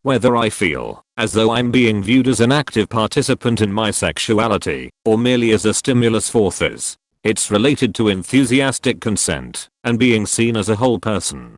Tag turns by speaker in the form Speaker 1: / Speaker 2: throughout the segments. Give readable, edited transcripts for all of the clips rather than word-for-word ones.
Speaker 1: Whether I feel as though I'm being viewed as an active participant in my sexuality or merely as a stimulus for others. It's related to enthusiastic consent and being seen as a whole person.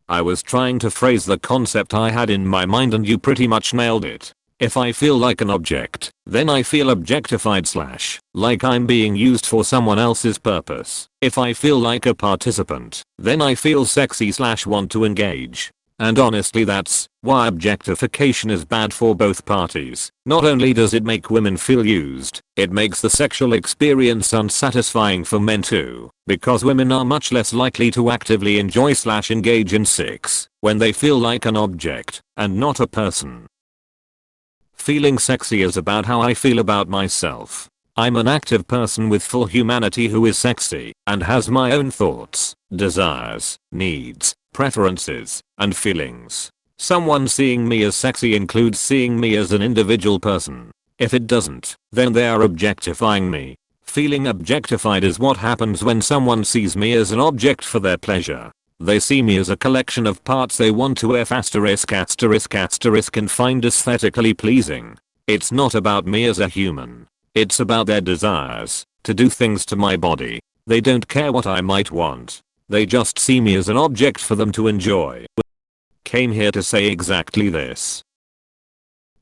Speaker 1: I was trying to phrase the concept I had in my mind and you pretty much nailed it. If I feel like an object, then I feel objectified / like I'm being used for someone else's purpose. If I feel like a participant, then I feel sexy / want to engage. And honestly that's why objectification is bad for both parties. Not only does it make women feel used, it makes the sexual experience unsatisfying for men too, because women are much less likely to actively enjoy / engage in sex when they feel like an object and not a person. Feeling sexy is about how I feel about myself. I'm an active person with full humanity who is sexy and has my own thoughts, desires, needs, preferences, and feelings. Someone seeing me as sexy includes seeing me as an individual person. If it doesn't, then they are objectifying me. Feeling objectified is what happens when someone sees me as an object for their pleasure. They see me as a collection of parts they want to and find aesthetically pleasing. It's not about me as a human. It's about their desires to do things to my body. They don't care what I might want. They just see me as an object for them to enjoy. Came here to say exactly this.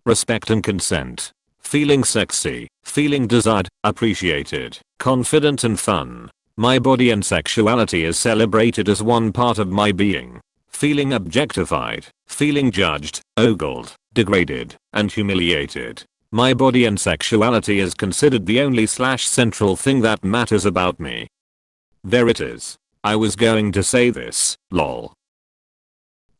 Speaker 1: Respect and consent. Feeling sexy, feeling desired, appreciated, confident and fun. My body and sexuality is celebrated as one part of my being. Feeling objectified, feeling judged, ogled, degraded, and humiliated. My body and sexuality is considered the only / central thing that matters about me. There it is. I was going to say this, lol.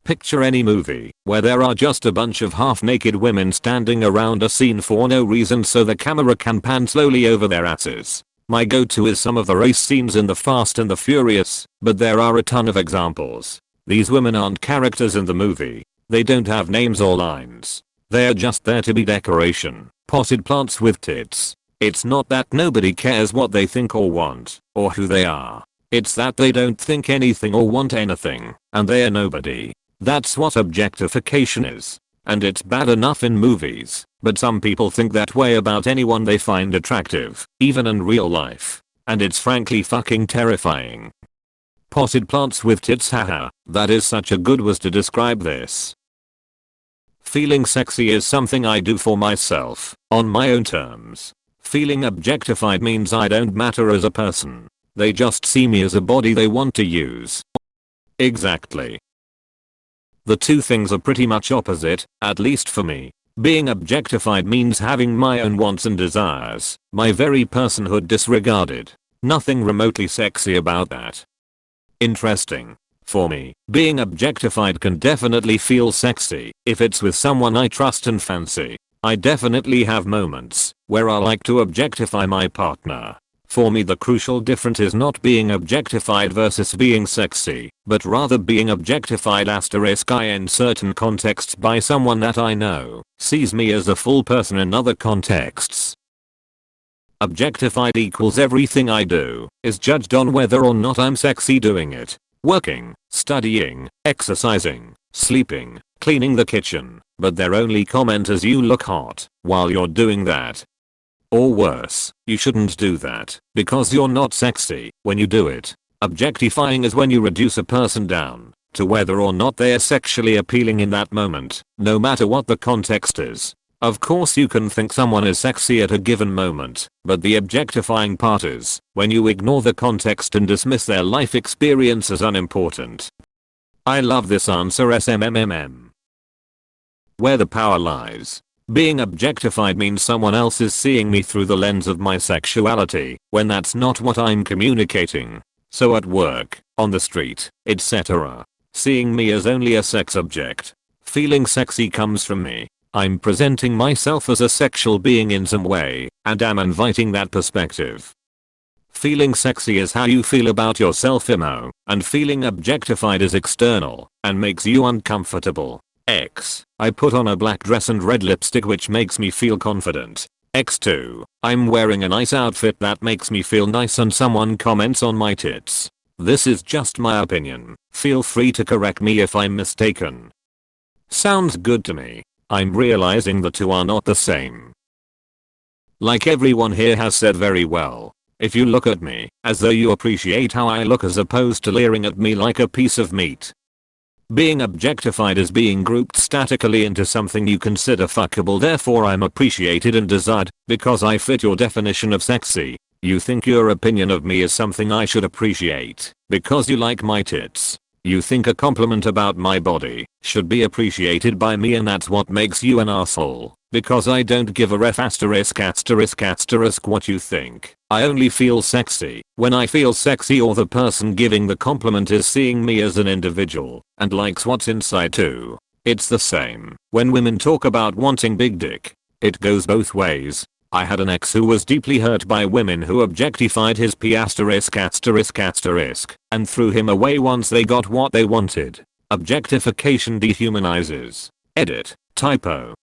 Speaker 1: Picture any movie where there are just a bunch of half-naked women standing around a scene for no reason so the camera can pan slowly over their asses. My go-to is some of the race scenes in The Fast and the Furious, but there are a ton of examples. These women aren't characters in the movie. They don't have names or lines. They're just there to be decoration, potted plants with tits. It's not that nobody cares what they think or want, or who they are. It's that they don't think anything or want anything, and they're nobody. That's what objectification is. And it's bad enough in movies, but some people think that way about anyone they find attractive, even in real life. And it's frankly fucking terrifying. Potted plants with tits, haha, that is such a good was to describe this. Feeling sexy is something I do for myself, on my own terms. Feeling objectified means I don't matter as a person. They just see me as a body they want to use. Exactly. The two things are pretty much opposite, at least for me. Being objectified means having my own wants and desires, my very personhood disregarded. Nothing remotely sexy about that. Interesting. For me, being objectified can definitely feel sexy if it's with someone I trust and fancy. I definitely have moments where I like to objectify my partner. For me the crucial difference is not being objectified versus being sexy, but rather being objectified in certain contexts by someone that I know sees me as a full person in other contexts. Objectified equals everything I do is judged on whether or not I'm sexy doing it. Working, studying, exercising, sleeping, cleaning the kitchen, but their only comment is you look hot while you're doing that. Or worse, you shouldn't do that because you're not sexy when you do it. Objectifying is when you reduce a person down to whether or not they're sexually appealing in that moment, no matter what the context is. Of course you can think someone is sexy at a given moment, but the objectifying part is when you ignore the context and dismiss their life experience as unimportant. I love this answer SMMMM. Where the power lies. Being objectified means someone else is seeing me through the lens of my sexuality when that's not what I'm communicating. So at work, on the street, etc. Seeing me as only a sex object. Feeling sexy comes from me. I'm presenting myself as a sexual being in some way, and am inviting that perspective. Feeling sexy is how you feel about yourself emo, and feeling objectified is external, and makes you uncomfortable. X. I put on a black dress and red lipstick which makes me feel confident. X2. I'm wearing a nice outfit that makes me feel nice and someone comments on my tits. This is just my opinion. Feel free to correct me if I'm mistaken. Sounds good to me. I'm realizing the two are not the same. Like everyone here has said very well, if you look at me as though you appreciate how I look as opposed to leering at me like a piece of meat. Being objectified is being grouped statically into something you consider fuckable, therefore I'm appreciated and desired because I fit your definition of sexy. You think your opinion of me is something I should appreciate because you like my tits. You think a compliment about my body should be appreciated by me, and that's what makes you an asshole. Because I don't give a ref asterisk what you think. I only feel sexy when I feel sexy or the person giving the compliment is seeing me as an individual and likes what's inside too. It's the same when women talk about wanting big dick. It goes both ways. I had an ex who was deeply hurt by women who objectified his p and threw him away once they got what they wanted. Objectification dehumanizes. Edit. Typo.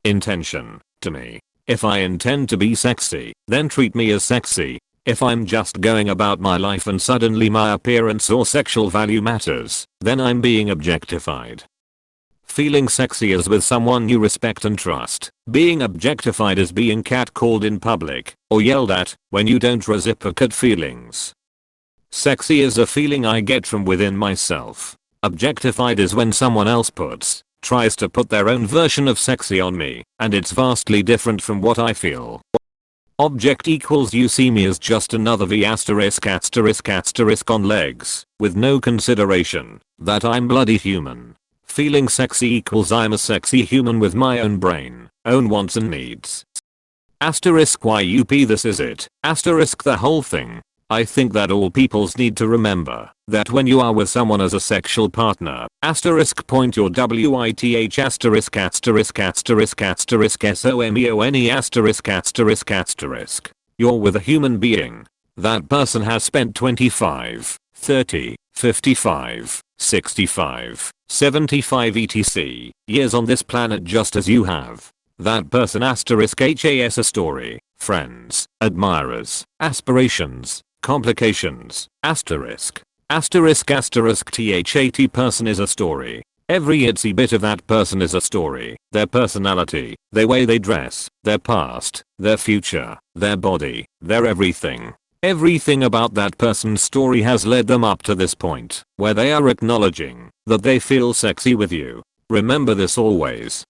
Speaker 1: Intention. To me. If I intend to be sexy, then treat me as sexy. If I'm just going about my life and suddenly my appearance or sexual value matters, then I'm being objectified. Feeling sexy is with someone you respect and trust. Being objectified is being catcalled in public or yelled at when you don't reciprocate feelings. Sexy is a feeling I get from within myself. Objectified is when someone else tries to put their own version of sexy on me, and it's vastly different from what I feel. Object equals you see me as just another V *** on legs, with no consideration that I'm bloody human. Feeling sexy equals I'm a sexy human with my own brain, own wants and needs. *YUP this is it. The whole thing. I think that all peoples need to remember that when you are with someone as a sexual partner, point your WITH SOMEONE you're with a human being. That person has spent 25, 30, 55, 65, 75 etc. years on this planet just as you have. That person has a story, friends, admirers, aspirations, complications, THAT person is a story. Every itsy bit of that person is a story. Their personality, the way they dress, their past, their future, their body, their everything. Everything about that person's story has led them up to this point where they are acknowledging that they feel sexy with you. Remember this always.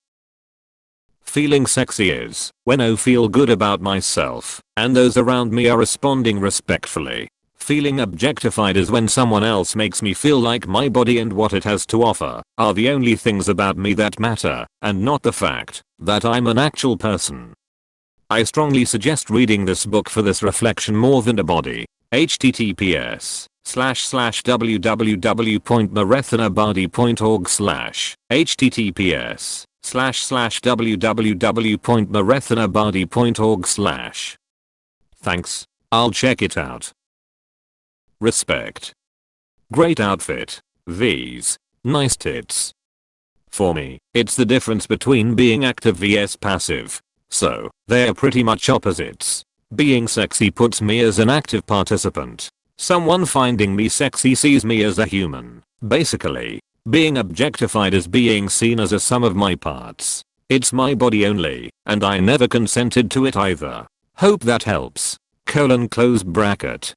Speaker 1: Feeling sexy is when I feel good about myself and those around me are responding respectfully. Feeling objectified is when someone else makes me feel like my body and what it has to offer are the only things about me that matter and not the fact that I'm an actual person. I strongly suggest reading this book for this reflection more than a body. https://www.marethanabadi.org https://www.marethanabadi.org. Thanks. I'll check it out. Respect. Great outfit. V's. Nice tits. For me, it's the difference between being active vs passive. So, they're pretty much opposites. Being sexy puts me as an active participant. Someone finding me sexy sees me as a human. Basically, being objectified is being seen as a sum of my parts. It's my body only, and I never consented to it either. Hope that helps. Close bracket.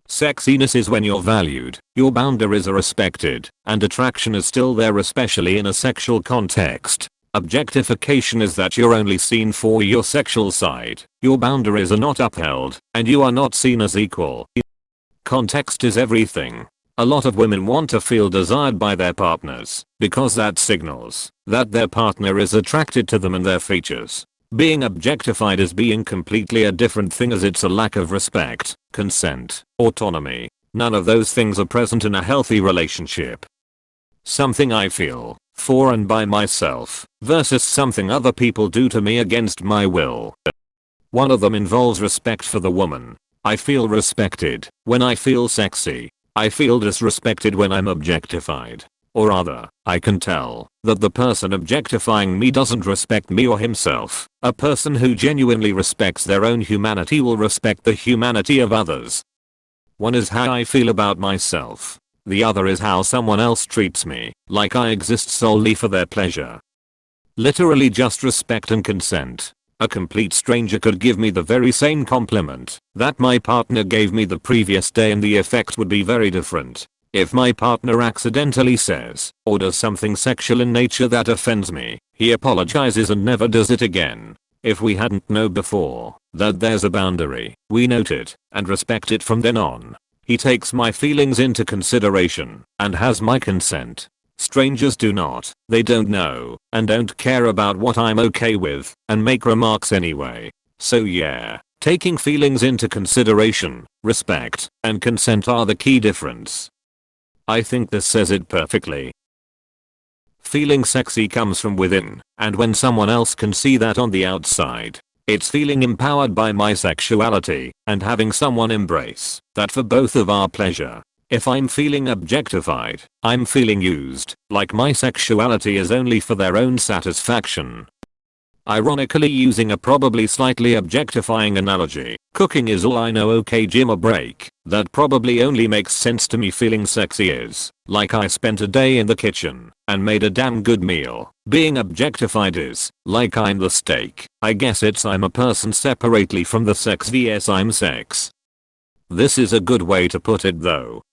Speaker 1: Sexiness is when you're valued, your boundaries are respected, and attraction is still there, especially in a sexual context. Objectification is that you're only seen for your sexual side, your boundaries are not upheld, and you are not seen as equal. Context is everything. A lot of women want to feel desired by their partners, because that signals that their partner is attracted to them and their features. Being objectified is being completely a different thing, as it's a lack of respect, consent, autonomy. None of those things are present in a healthy relationship. Something I feel for and by myself versus something other people do to me against my will. One of them involves respect for the woman. I feel respected when I feel sexy. I feel disrespected when I'm objectified. Or rather, I can tell that the person objectifying me doesn't respect me or himself. A person who genuinely respects their own humanity will respect the humanity of others. One is how I feel about myself. The other is how someone else treats me, like I exist solely for their pleasure. Literally just respect and consent. A complete stranger could give me the very same compliment that my partner gave me the previous day and the effect would be very different. If my partner accidentally says or does something sexual in nature that offends me, he apologizes and never does it again. If we hadn't known before that there's a boundary, we note it and respect it from then on. He takes my feelings into consideration and has my consent. Strangers do not. They don't know and don't care about what I'm okay with and make remarks anyway. So yeah, taking feelings into consideration, respect, and consent are the key difference. I think this says it perfectly. Feeling sexy comes from within, and when someone else can see that on the outside, it's feeling empowered by my sexuality and having someone embrace that for both of our pleasure. If I'm feeling objectified, I'm feeling used, like my sexuality is only for their own satisfaction. Ironically, using a probably slightly objectifying analogy, cooking is all I know. Okay, gym or break. That probably only makes sense to me. Feeling sexy is like I spent a day in the kitchen and made a damn good meal. Being objectified is like I'm the steak. I guess it's I'm a person separately from the sex vs I'm sex. This is a good way to put it though.